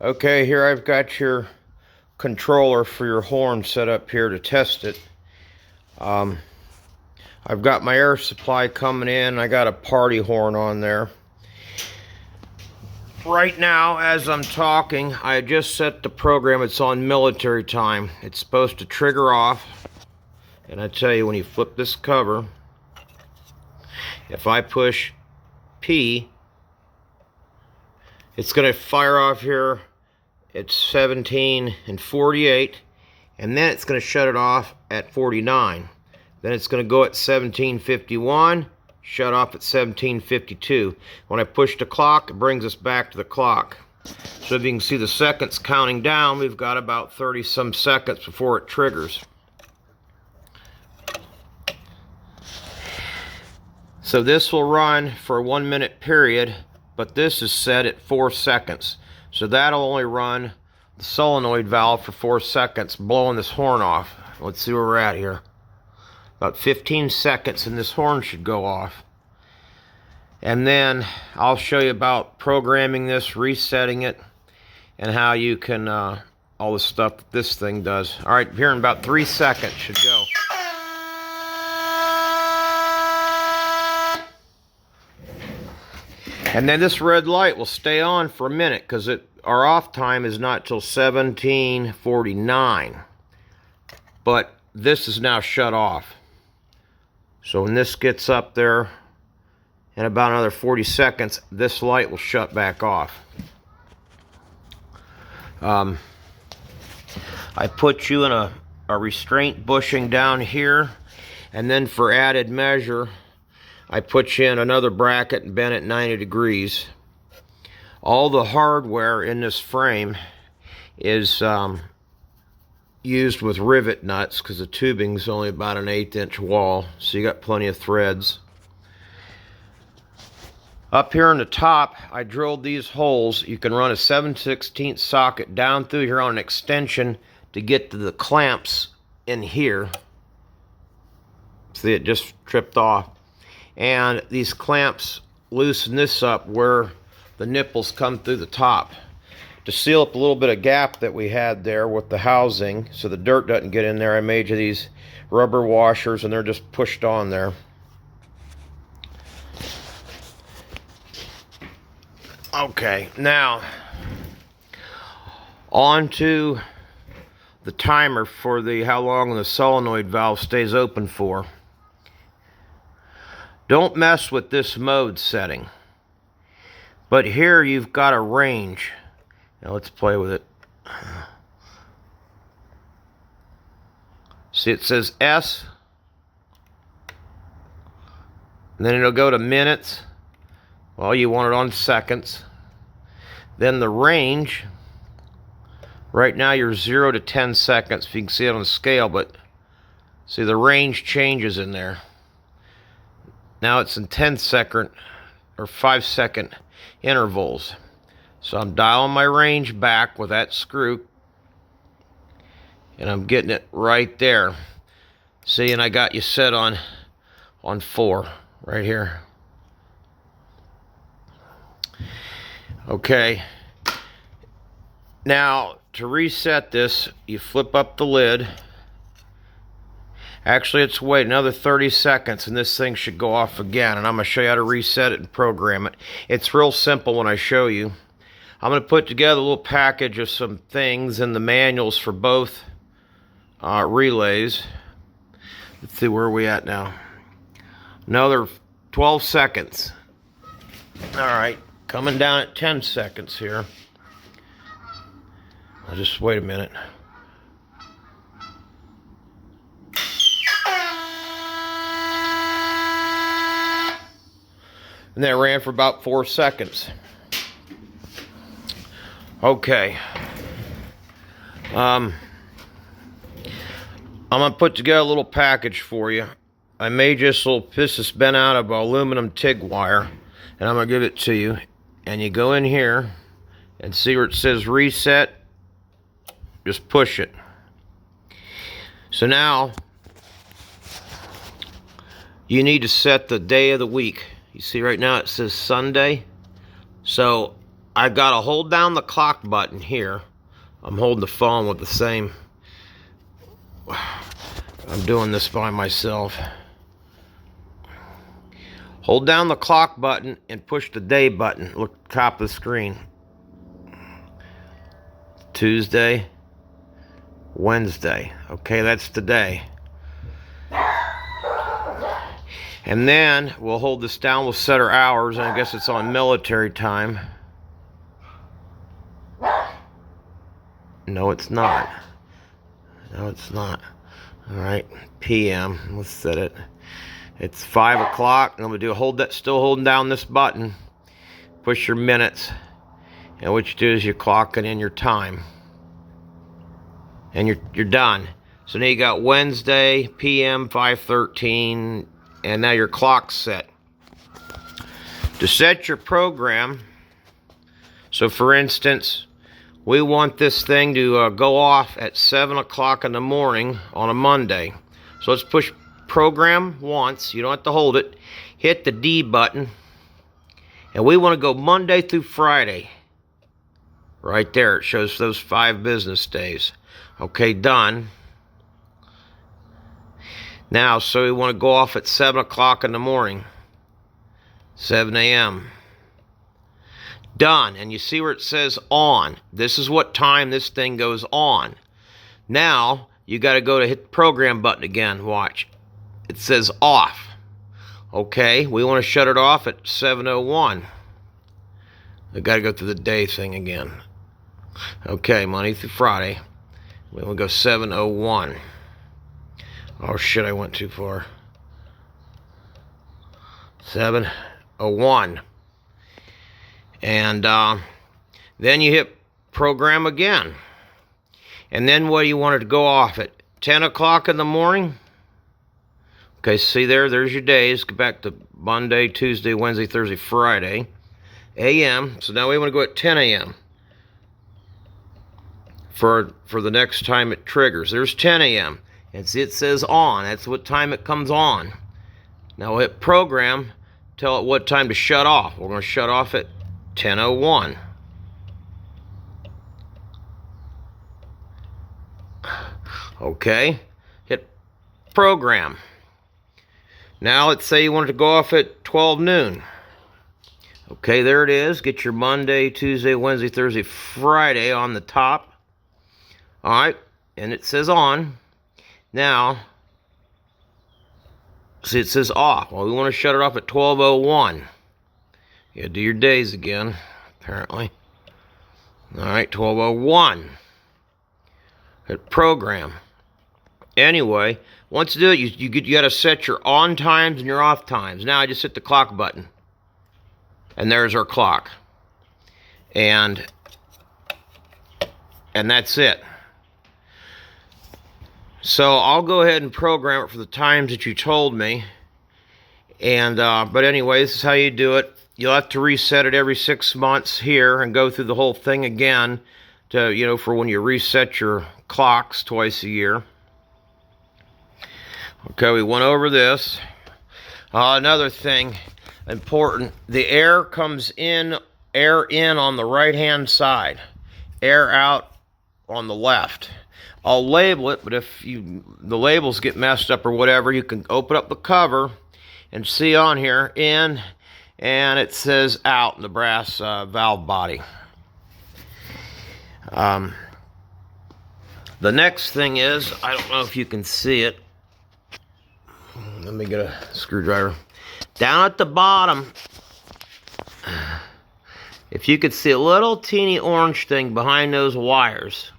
Okay, here I've got your controller for your horn set up here to test it. I've got my air supply coming in. I got a party horn on there. Right now, as I'm talking, I just set the program. It's on military time. It's supposed to trigger off. And I tell you, when you flip this cover, if I push P, it's going to fire off here. It's 17 and 48, and then it's going to shut it off at 49. Then it's going to go at 17:51, shut off at 17:52. When I push the clock, it brings us back to the clock. So if you can see the seconds counting down, we've got about 30 some seconds before it triggers. So this will run for a 1 minute period, but this is set at 4 seconds. So that'll only run the solenoid valve for 4 seconds, blowing this horn off. Let's see where we're at here. About 15 seconds and this horn should go off. And then I'll show you about programming this, resetting it, and how you can, all the stuff that this thing does. All right, here in about 3 seconds should go. And then this red light will stay on for a minute because our off time is not till 17:49. But this is now shut off. So when this gets up there in about another 40 seconds, this light will shut back off. I put you in a restraint bushing down here, and then for added measure, I put you in another bracket and bent it 90 degrees. All the hardware in this frame is used with rivet nuts because the tubing is only about an 1/8 inch wall, so you got plenty of threads. Up here on the top, I drilled these holes. You can run a 7/16 socket down through here on an extension to get to the clamps in here. See, it just tripped off. And these clamps loosen this up where the nipples come through the top. To seal up a little bit of gap that we had there with the housing so the dirt doesn't get in there, I made you these rubber washers, and they're just pushed on there. Okay, now on to the timer for how long the solenoid valve stays open for. Don't mess with this mode setting. But here you've got a range. Now let's play with it. See, it says S. And then it'll go to minutes. Well, you want it on seconds. Then the range. Right now you're 0 to 10 seconds. If you can see it on the scale, but see the range changes in there. Now it's in 10-second or 5-second intervals. So I'm dialing my range back with that screw, and I'm getting it right there. See, and I got you set on 4 right here. Okay. Now to reset this, you flip up the lid. Actually, it's wait another 30 seconds and this thing should go off again, and I'm going to show you how to reset it and program it. It's real simple when I show you. I'm going to put together a little package of some things and the manuals for both relays. Let's see, where are we at now? Another 12 seconds. All right, coming down at 10 seconds here. I'll just wait a minute. And that ran for about 4 seconds. Okay. I'm going to put together a little package for you. I made this little piece that's bent out of aluminum TIG wire, and I'm going to give it to you. And you go in here and see where it says reset. Just push it. So now you need to set the day of the week. You see right now it says Sunday. So I gotta hold down the clock button here. I'm holding the phone with the same. I'm doing this by myself. Hold down the clock button and push the day button. Look, top of the screen. Tuesday, Wednesday. Okay, that's today. And then we'll hold this down. We'll set our hours, and I guess it's on military time. No, it's not. No, it's not. All right, PM. Let's set it. It's 5 o'clock, and I'm gonna do still holding down this button. Push your minutes, and what you do is you're clocking in your time, and you're done. So now you got Wednesday, PM 5:13, and now your clock's set. To set your program, so for instance, we want this thing to go off at 7 o'clock in the morning on a Monday. So let's push program once. You don't have to hold it. Hit the D button. And we want to go Monday through Friday. Right there. It shows those 5 business days. Okay, done. Now, so we want to go off at 7 o'clock in the morning. 7 a.m. Done. And you see where it says on. This is what time this thing goes on. Now, you got to go to hit the program button again. Watch. It says off. Okay, we want to shut it off at 7:01. I got to go through the day thing again. Okay, Monday through Friday. We want to go 7:01. Oh shit, I went too far. 7:01. And then you hit program again. And then what do you want it to go off at? 10 o'clock in the morning? Okay, see there's your days. Go back to Monday, Tuesday, Wednesday, Thursday, Friday. AM. So now we want to go at 10 a.m. For the next time it triggers. There's 10 a.m. And see it says on. That's what time it comes on. Now we'll hit program. Tell it what time to shut off. We're going to shut off at 10:01. Okay. Hit program. Now let's say you want it to go off at 12 noon. Okay, there it is. Get your Monday, Tuesday, Wednesday, Thursday, Friday on the top. Alright, and it says on. Now, see it says off. Well, we want to shut it off at 12:01. You gotta do your days again, apparently. Alright, 12:01. Hit program. Anyway, once you do it, you got to set your on times and your off times. Now I just hit the clock button. And there's our clock. And that's it. So I'll go ahead and program it for the times that you told me. And but anyway, this is how you do it. You'll have to reset it every 6 months here and go through the whole thing again to, for when you reset your clocks twice a year. Okay, we went over this. Another thing important, the air comes in, air in on the right-hand side, air out on the left. I'll label it, but if the labels get messed up or whatever, you can open up the cover and see on here, in, and it says out in the brass valve body. The next thing is, I don't know if you can see it. Let me get a screwdriver. Down at the bottom, if you could see a little teeny orange thing behind those wires,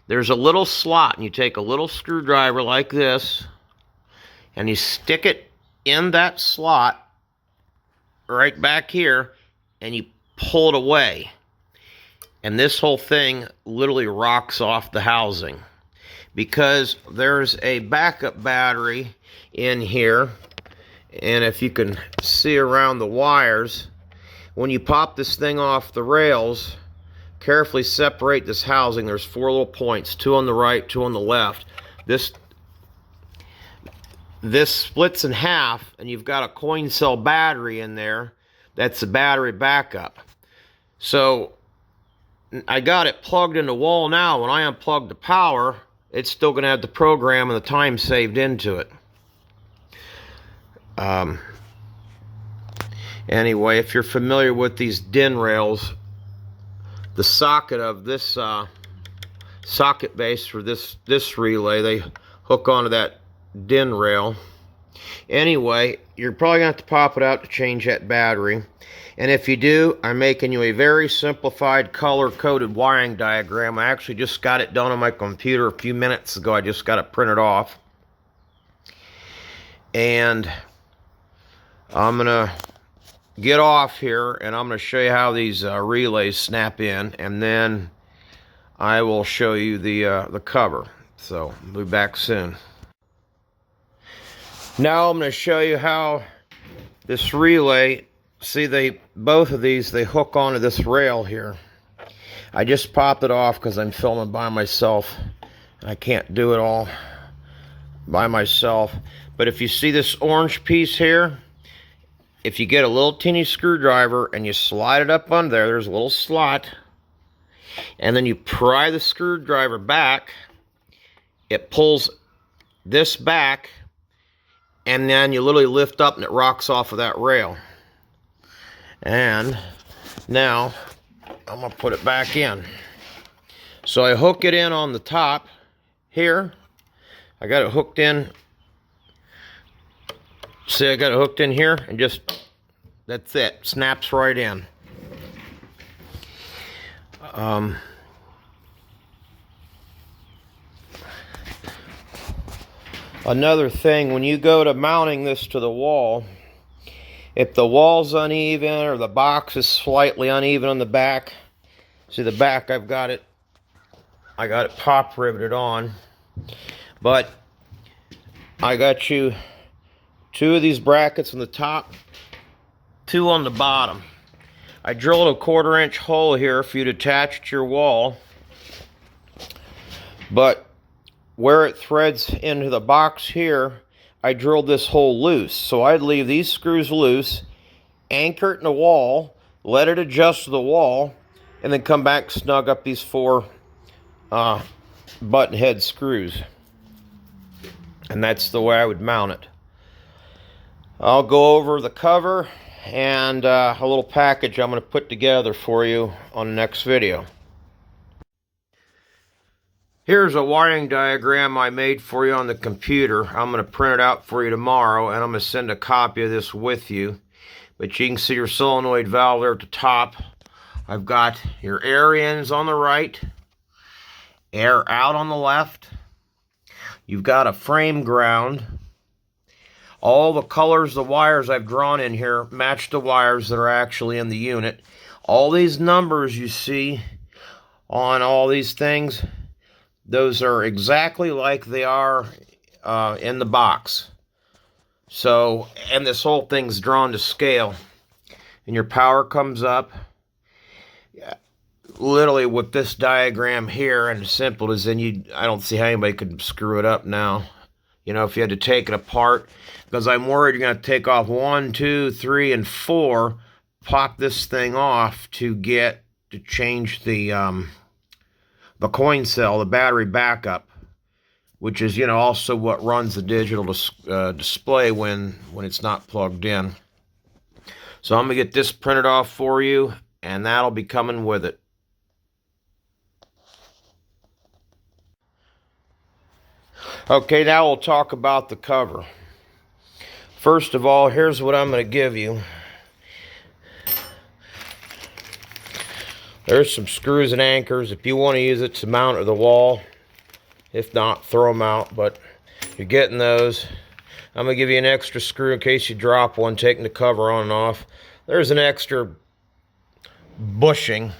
there's a little slot, and you take a little screwdriver like this, and you stick it in that slot right back here, and you pull it away. And this whole thing literally rocks off the housing, because there's a backup battery in here. And if you can see around the wires, when you pop this thing off the rails, carefully separate this housing. There's 4 little points, 2 on the right, 2 on the left. This splits in half, and you've got a coin cell battery in there. That's the battery backup. So I got it plugged in the wall now. When I unplug the power, it's still going to have the program and the time saved into it. Anyway, if you're familiar with these DIN rails, the socket of this socket base for this relay, they hook onto that DIN rail. Anyway, you're probably going to have to pop it out to change that battery. And if you do, I'm making you a very simplified color-coded wiring diagram. I actually just got it done on my computer a few minutes ago. I just got it printed off. And I'm going to get off here, and I'm going to show you how these relays snap in, and then I will show you the cover. So I'll be back soon. Now I'm going to show you how this relay, see, both of these, they hook onto this rail here. I just popped it off because I'm filming by myself. I can't do it all by myself. But if you see this orange piece here, if you get a little teeny screwdriver and you slide it up on there, there's a little slot, and then you pry the screwdriver back, it pulls this back, and then you literally lift up and it rocks off of that rail. And now I'm going to put it back in. So I hook it in on the top here. I got it hooked in. See, I got it hooked in here, and just, that's it. Snaps right in. Another thing, when you go to mounting this to the wall, if the wall's uneven or the box is slightly uneven on the back, see the back, I got it pop riveted on, but I got you 2 of these brackets on the top, 2 on the bottom. I drilled a 1/4 inch hole here for you to attach to your wall, but where it threads into the box here, I drilled this hole loose. So I'd leave these screws loose, anchor it in the wall, let it adjust to the wall, and then come back, snug up these 4 button head screws. And that's the way I would mount it. I'll go over the cover and a little package I'm going to put together for you on the next video. Here's a wiring diagram I made for you on the computer. I'm going to print it out for you tomorrow, and I'm going to send a copy of this with you. But you can see your solenoid valve there at the top. I've got your air ins on the right, air out on the left. You've got a frame ground. All the colors, the wires I've drawn in here match the wires that are actually in the unit. All these numbers you see on all these things, those are exactly like they are in the box. So, and this whole thing's drawn to scale. And your power comes up. Literally with this diagram here, and as simple as then, I don't see how anybody could screw it up now. You know, if you had to take it apart, because I'm worried you're going to take off 1, 2, 3, and 4, pop this thing off to change the coin cell, the battery backup, which is, you know, also what runs the digital display when it's not plugged in. So I'm going to get this printed off for you, and that'll be coming with it. Okay, now we'll talk about the cover. First of all, here's what I'm going to give you. There's some screws and anchors if you want to use it to mount to the wall. If not, throw them out, but you're getting those. I'm going to give you an extra screw in case you drop one, taking the cover on and off. There's an extra bushing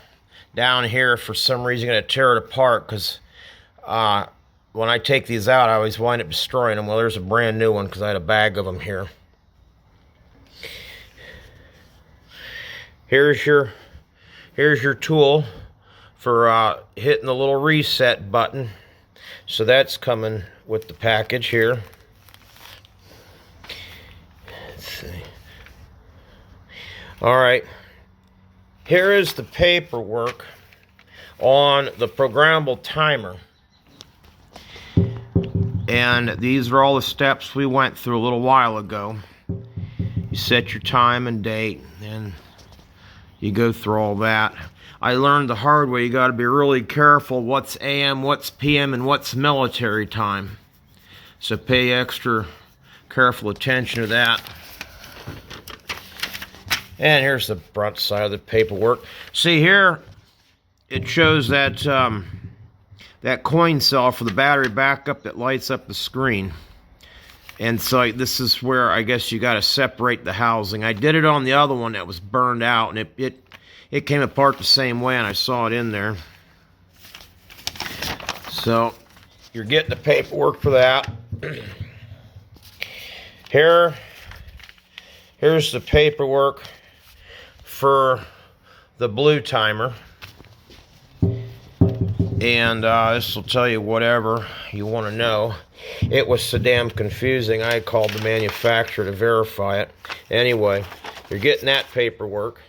down here. For some reason, I'm going to tear it apart because when I take these out, I always wind up destroying them. Well, there's a brand new one because I had a bag of them here. Here's your tool for hitting the little reset button. So that's coming with the package here. Let's see. All right. Here is the paperwork on the programmable timer. And these are all the steps we went through a little while ago. You set your time and date, and you go through all that. I learned the hard way, you got to be really careful what's AM, what's PM, and what's military time. So pay extra careful attention to that. And here's the front side of the paperwork. See here, it shows that that coin cell for the battery backup that lights up the screen. And so this is where I guess you got to separate the housing. I did it on the other one that was burned out, and it came apart the same way, and I saw it in there. So you're getting the paperwork for that. Here's the paperwork for the blue timer, and this will tell you whatever you want to know. It was so damn confusing, I called the manufacturer to verify it. Anyway, you're getting that paperwork.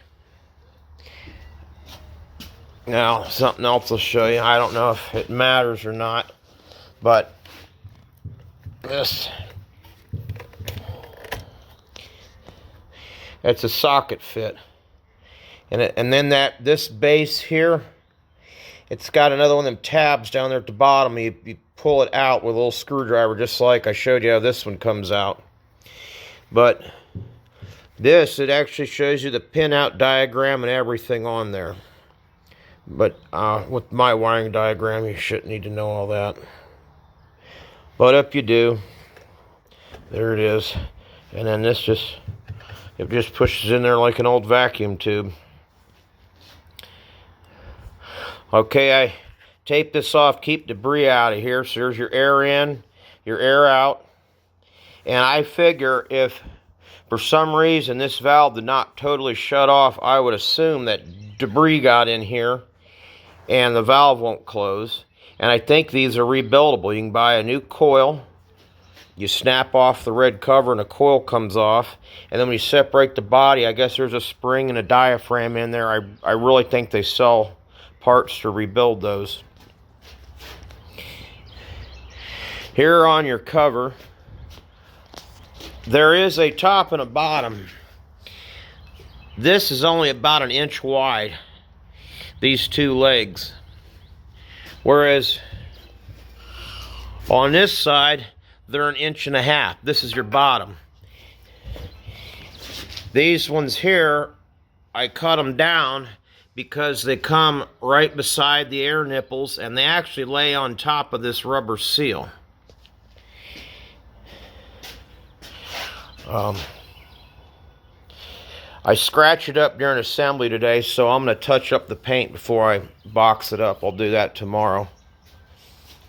Now, something else I'll show you. I don't know if it matters or not, but this, it's a socket fit. And then this base here, it's got another one of them tabs down there at the bottom. You pull it out with a little screwdriver, just like I showed you how this one comes out. But this, it actually shows you the pin-out diagram and everything on there. But with my wiring diagram, you shouldn't need to know all that. But if you do, there it is. And then this it just pushes in there like an old vacuum tube. Okay, I tape this off, keep debris out of here. So there's your air in, your air out. And I figure if for some reason this valve did not totally shut off, I would assume that debris got in here and the valve won't close. And I think these are rebuildable. You can buy a new coil. You snap off the red cover and the coil comes off. And then when you separate the body, I guess there's a spring and a diaphragm in there. I really think they sell parts to rebuild those. Here on your cover, there is a top and a bottom. This is only about 1 inch wide, these two legs. Whereas on this side, they're 1.5 inches. This is your bottom. These ones here, I cut them down because they come right beside the air nipples, and they actually lay on top of this rubber seal. I scratched it up during assembly today, so I'm going to touch up the paint before I box it up. I'll do that tomorrow.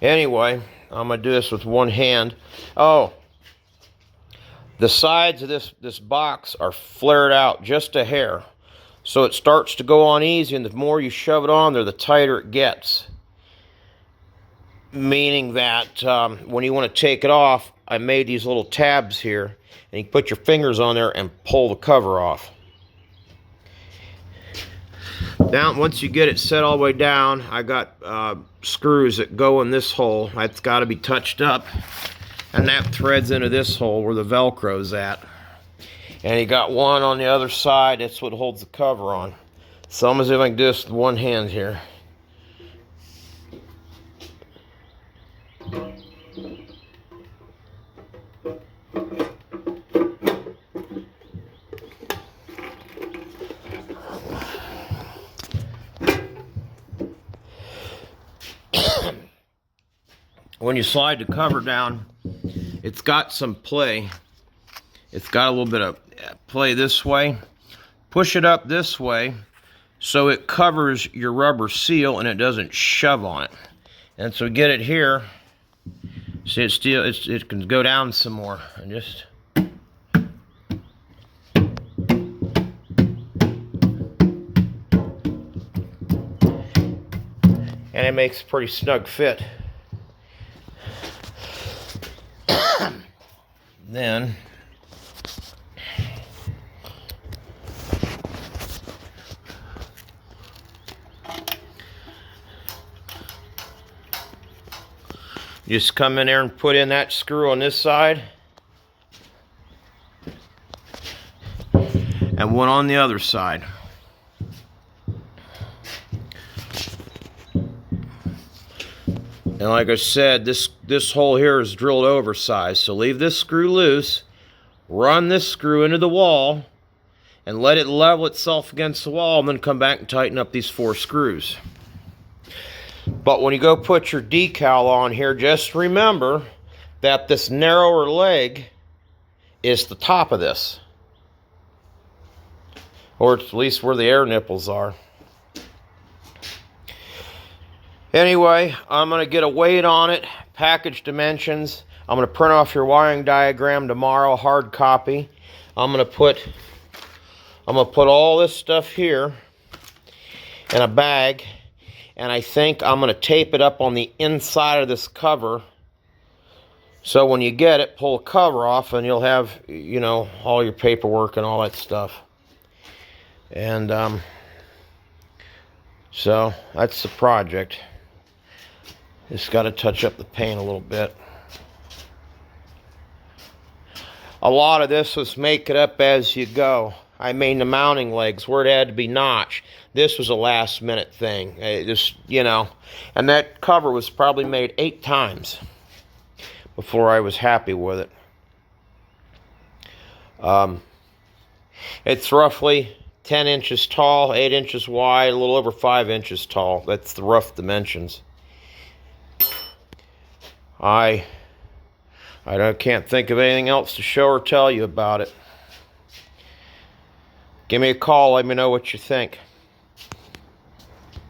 Anyway, I'm going to do this with one hand. Oh, the sides of this box are flared out just a hair. So it starts to go on easy, and the more you shove it on there, the tighter it gets. Meaning that when you want to take it off, I made these little tabs here, and you put your fingers on there and pull the cover off. Now, once you get it set all the way down, I got screws that go in this hole. That's got to be touched up, and that threads into this hole where the Velcro's at. And you got one on the other side. That's what holds the cover on. So I'm going to see if I can do this with one hand here. When you slide the cover down, it's got some play. It's got a little bit of play this way. Push it up this way so it covers your rubber seal and it doesn't shove on it. And so get it here. See, it can go down some more. And just and it makes a pretty snug fit. Then Just come in there and put in that screw on this side. And one on the other side. And like I said, this hole here is drilled oversized. So leave this screw loose, run this screw into the wall, and let it level itself against the wall, and then come back and tighten up these 4 screws. But when you go put your decal on here, just remember that this narrower leg is the top of this. Or at least where the air nipples are. Anyway, I'm going to get a weight on it, package dimensions. I'm going to print off your wiring diagram tomorrow, hard copy. I'm going to put all this stuff here in a bag, and I think I'm going to tape it up on the inside of this cover. So when you get it, pull the cover off, and you'll have, you know, all your paperwork and all that stuff. And so that's the project. Just got to touch up the paint a little bit. A lot of this was make it up as you go. I mean, the mounting legs where it had to be notched. This was a last minute thing. It just, you know, and that cover was probably made 8 times before I was happy with it. It's roughly 10 inches tall, 8 inches wide, a little over 5 inches tall. That's the rough dimensions. I can't think of anything else to show or tell you about it. Give me a call, let me know what you think.